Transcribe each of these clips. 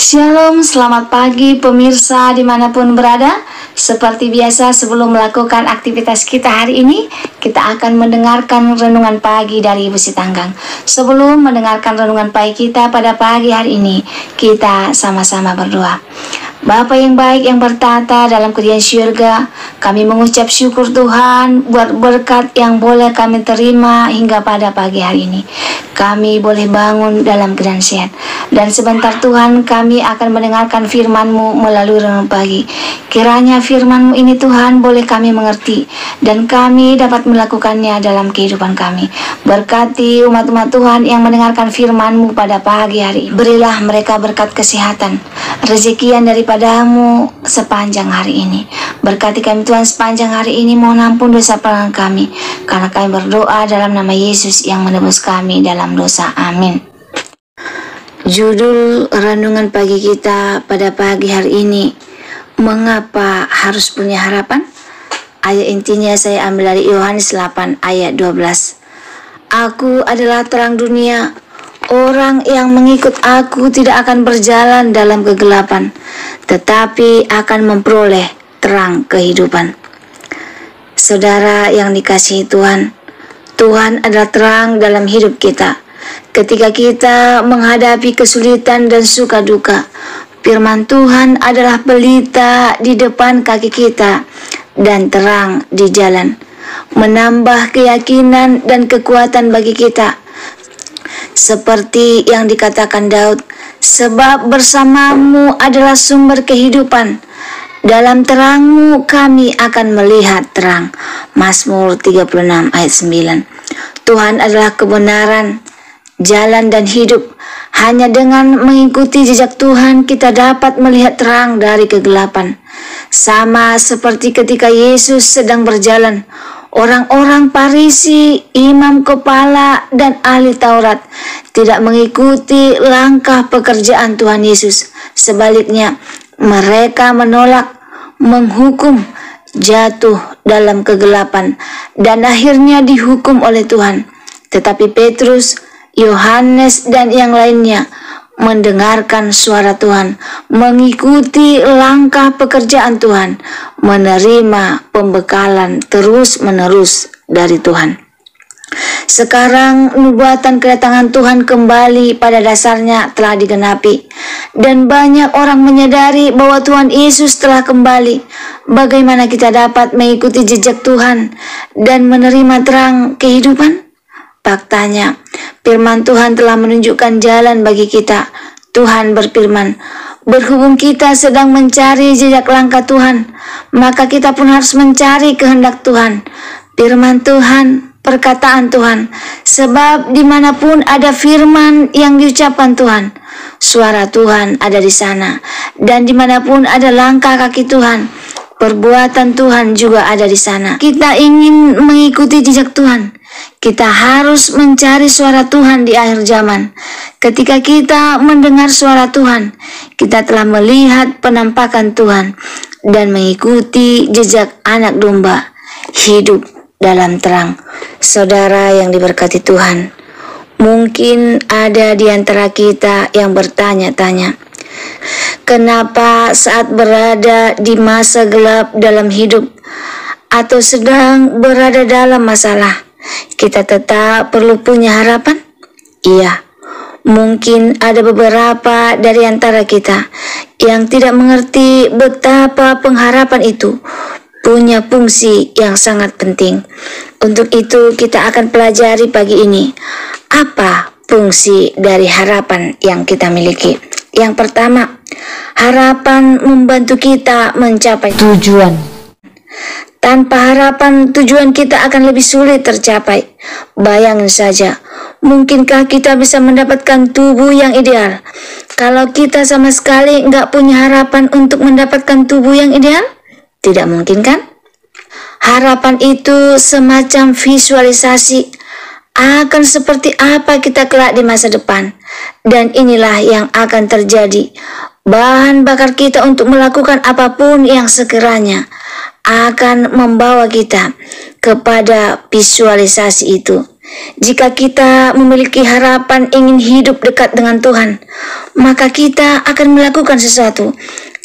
Shalom, selamat pagi pemirsa dimanapun berada. Seperti biasa sebelum melakukan aktivitas kita hari ini, kita akan mendengarkan renungan pagi dari Ibu Sitanggang. Sebelum mendengarkan renungan pagi kita pada pagi hari ini, kita sama-sama berdoa. Bapa yang baik yang bertata dalam kerajaan syurga, kami mengucap syukur Tuhan buat berkat yang boleh kami terima hingga pada pagi hari ini. Kami boleh bangun dalam keadaan sehat. Dan sebentar Tuhan kami akan mendengarkan firman-Mu melalui renungan pagi. Kiranya firman-Mu ini Tuhan boleh kami mengerti dan kami dapat melakukannya dalam kehidupan kami. Berkati umat-umat Tuhan yang mendengarkan firman-Mu pada pagi hari. Berilah mereka berkat kesehatan, rezeki yang daripadamu sepanjang hari ini. Berkati kami Tuhan sepanjang hari ini, mohon ampun dosa pelanggan kami, karena kami berdoa dalam nama Yesus yang menebus kami dalam dosa. Amin. Judul renungan pagi kita pada pagi hari ini, mengapa harus punya harapan? Ayat intinya saya ambil dari Yohanes 8 ayat 12. Aku adalah terang dunia. Orang yang mengikut aku tidak akan berjalan dalam kegelapan, tetapi akan memperoleh terang kehidupan. Saudara yang dikasihi Tuhan, Tuhan adalah terang dalam hidup kita. Ketika kita menghadapi kesulitan dan suka duka, firman Tuhan adalah pelita di depan kaki kita dan terang di jalan, menambah keyakinan dan kekuatan bagi kita. Seperti yang dikatakan Daud, sebab bersamamu adalah sumber kehidupan, dalam terangmu kami akan melihat terang. Mazmur 36 ayat 9. Tuhan adalah kebenaran, jalan dan hidup. Hanya dengan mengikuti jejak Tuhan kita dapat melihat terang dari kegelapan. Sama seperti ketika Yesus sedang berjalan, orang-orang Farisi, imam kepala, dan ahli Taurat tidak mengikuti langkah pekerjaan Tuhan Yesus. Sebaliknya, mereka menolak, menghukum, jatuh dalam kegelapan, dan akhirnya dihukum oleh Tuhan. Tetapi Petrus, Yohanes, dan yang lainnya mendengarkan suara Tuhan, mengikuti langkah pekerjaan Tuhan, menerima pembekalan terus-menerus dari Tuhan. Sekarang nubuatan kedatangan Tuhan kembali pada dasarnya telah digenapi, dan banyak orang menyadari bahwa Tuhan Yesus telah kembali. Bagaimana kita dapat mengikuti jejak Tuhan dan menerima terang kehidupan? Faktanya, firman Tuhan telah menunjukkan jalan bagi kita. Tuhan berfirman, berhubung kita sedang mencari jejak langkah Tuhan, maka kita pun harus mencari kehendak Tuhan. Firman Tuhan, perkataan Tuhan, sebab dimanapun ada firman yang diucapkan Tuhan, suara Tuhan ada di sana. Dan dimanapun ada langkah kaki Tuhan, perbuatan Tuhan juga ada di sana. Kita ingin mengikuti jejak Tuhan, kita harus mencari suara Tuhan di akhir zaman. Ketika kita mendengar suara Tuhan, kita telah melihat penampakan Tuhan dan mengikuti jejak anak domba, hidup dalam terang. Saudara yang diberkati Tuhan, mungkin ada di antara kita yang bertanya-tanya, kenapa saat berada di masa gelap dalam hidup atau sedang berada dalam masalah, kita tetap perlu punya harapan? Iya, mungkin ada beberapa dari antara kita yang tidak mengerti betapa pengharapan itu punya fungsi yang sangat penting. Untuk itu kita akan pelajari pagi ini, apa fungsi dari harapan yang kita miliki. Yang pertama, harapan membantu kita mencapai tujuan. Tanpa harapan, tujuan kita akan lebih sulit tercapai. Bayangin saja, mungkinkah kita bisa mendapatkan tubuh yang ideal kalau kita sama sekali nggak punya harapan untuk mendapatkan tubuh yang ideal? Tidak mungkin kan? Harapan itu semacam visualisasi akan seperti apa kita kelak di masa depan. Dan inilah yang akan terjadi, bahan bakar kita untuk melakukan apapun yang sekiranya akan membawa kita kepada visualisasi itu. Jika kita memiliki harapan ingin hidup dekat dengan Tuhan, maka kita akan melakukan sesuatu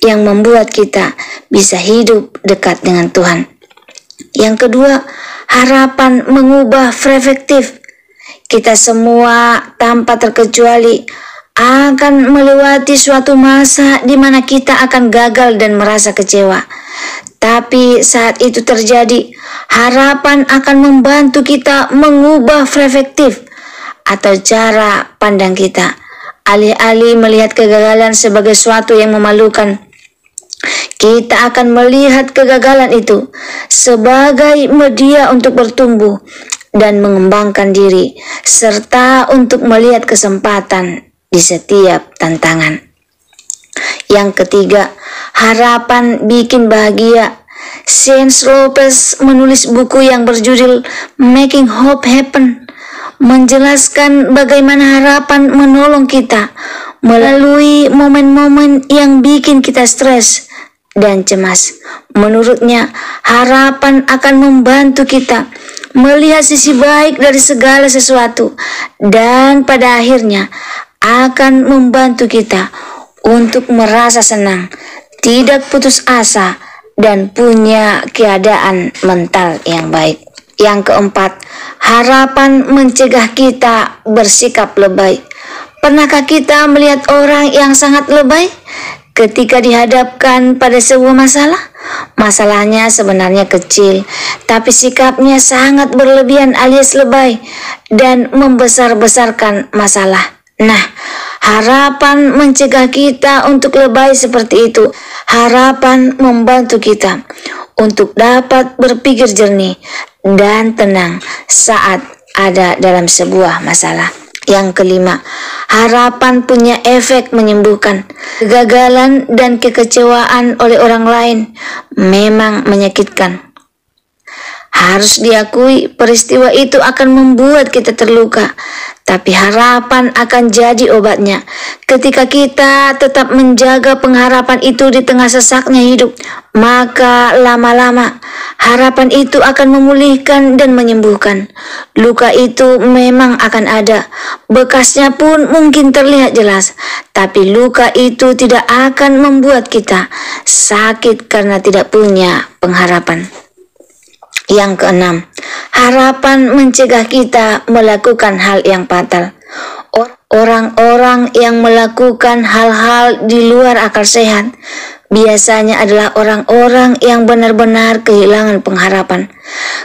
yang membuat kita bisa hidup dekat dengan Tuhan. Yang kedua, harapan mengubah perspektif. Kita semua tanpa terkecuali akan melewati suatu masa di mana kita akan gagal dan merasa kecewa. Tapi saat itu terjadi, harapan akan membantu kita mengubah perspektif atau cara pandang kita. Alih-alih melihat kegagalan sebagai sesuatu yang memalukan, kita akan melihat kegagalan itu sebagai media untuk bertumbuh dan mengembangkan diri, serta untuk melihat kesempatan di setiap tantangan. Yang ketiga, harapan bikin bahagia. C.S. Lewis menulis buku yang berjudul Making Hope Happen, menjelaskan bagaimana harapan menolong kita melalui momen-momen yang bikin kita stres dan cemas. Menurutnya, harapan akan membantu kita melihat sisi baik dari segala sesuatu dan pada akhirnya akan membantu kita untuk merasa senang, tidak putus asa, dan punya keadaan mental yang baik. Yang keempat, harapan mencegah kita bersikap lebay. Pernahkah kita melihat orang yang sangat lebay ketika dihadapkan pada sebuah masalah? Masalahnya sebenarnya kecil, tapi sikapnya sangat berlebihan alias lebay dan membesar-besarkan masalah. Nah, harapan mencegah kita untuk lebay seperti itu. Harapan membantu kita untuk dapat berpikir jernih dan tenang saat ada dalam sebuah masalah. Yang kelima, harapan punya efek menyembuhkan. Kegagalan dan kekecewaan oleh orang lain memang menyakitkan. Harus diakui, peristiwa itu akan membuat kita terluka, tapi harapan akan jadi obatnya. Ketika kita tetap menjaga pengharapan itu di tengah sesaknya hidup, maka lama-lama harapan itu akan memulihkan dan menyembuhkan. Luka itu memang akan ada, bekasnya pun mungkin terlihat jelas, tapi luka itu tidak akan membuat kita sakit karena tidak punya pengharapan. Yang keenam, harapan mencegah kita melakukan hal yang fatal. Orang-orang yang melakukan hal-hal di luar akal sehat biasanya adalah orang-orang yang benar-benar kehilangan pengharapan.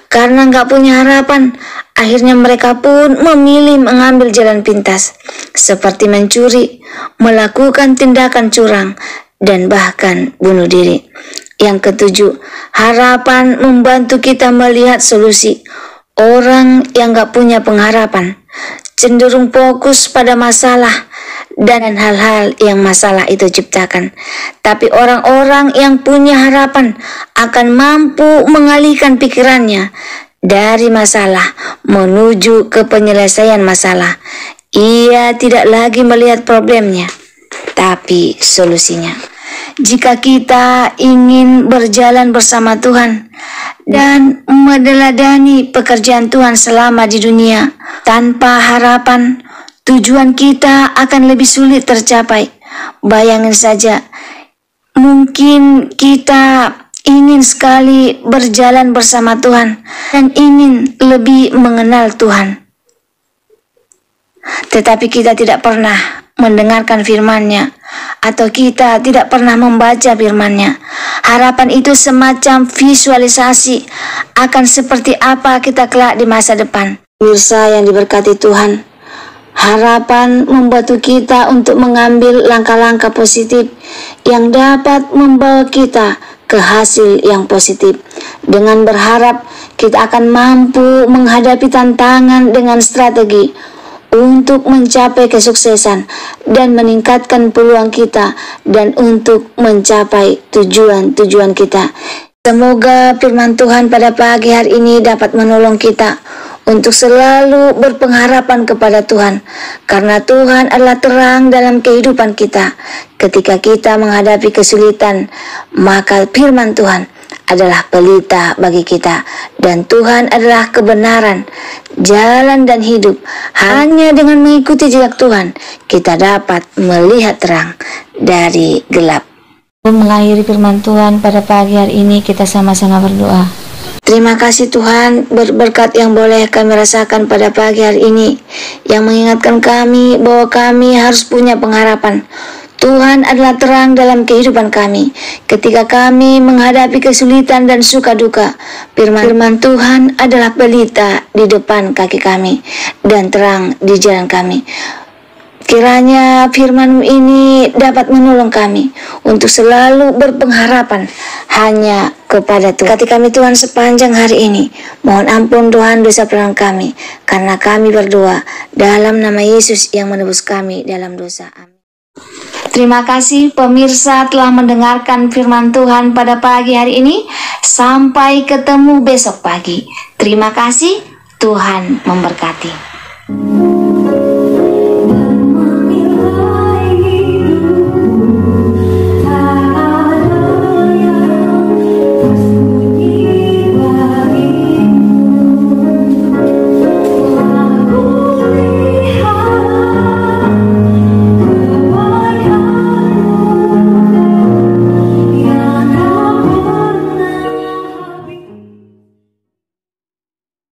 Karena nggak punya harapan, akhirnya mereka pun memilih mengambil jalan pintas, seperti mencuri, melakukan tindakan curang, dan bahkan bunuh diri. Yang ketujuh, harapan membantu kita melihat solusi. Orang yang gak punya pengharapan cenderung fokus pada masalah dan hal-hal yang masalah itu ciptakan. Tapi orang-orang yang punya harapan akan mampu mengalihkan pikirannya dari masalah menuju ke penyelesaian masalah. Ia tidak lagi melihat problemnya, tapi solusinya. Jika kita ingin berjalan bersama Tuhan dan meneladani pekerjaan Tuhan selama di dunia, tanpa harapan, tujuan kita akan lebih sulit tercapai. Bayangin saja, mungkin kita ingin sekali berjalan bersama Tuhan dan ingin lebih mengenal Tuhan, tetapi kita tidak pernah mendengarkan firman-Nya, atau kita tidak pernah membaca firman-Nya. Harapan itu semacam visualisasi akan seperti apa kita kelak di masa depan. Pemirsa yang diberkati Tuhan, harapan membantu kita untuk mengambil langkah-langkah positif yang dapat membawa kita ke hasil yang positif. Dengan berharap, kita akan mampu menghadapi tantangan dengan strategi untuk mencapai kesuksesan dan meningkatkan peluang kita dan untuk mencapai tujuan-tujuan kita. Semoga firman Tuhan pada pagi hari ini dapat menolong kita untuk selalu berpengharapan kepada Tuhan, karena Tuhan adalah terang dalam kehidupan kita. Ketika kita menghadapi kesulitan, maka firman Tuhan adalah pelita bagi kita, dan Tuhan adalah kebenaran, jalan dan hidup. Hanya dengan mengikuti jejak Tuhan, kita dapat melihat terang dari gelap. Mengakhiri firman Tuhan pada pagi hari ini, kita sama-sama berdoa. Terima kasih Tuhan, berkat yang boleh kami rasakan pada pagi hari ini, yang mengingatkan kami bahwa kami harus punya pengharapan. Tuhan adalah terang dalam kehidupan kami. Ketika kami menghadapi kesulitan dan suka duka, firman Tuhan adalah pelita di depan kaki kami dan terang di jalan kami. Kiranya firman-Mu ini dapat menolong kami untuk selalu berpengharapan hanya kepada Tuhan. Berkati kami Tuhan sepanjang hari ini. Mohon ampun Tuhan dosa pelanggan kami, karena kami berdoa dalam nama Yesus yang menebus kami dalam dosa. Amin. Terima kasih pemirsa telah mendengarkan firman Tuhan pada pagi hari ini. Sampai ketemu besok pagi. Terima kasih, Tuhan memberkati.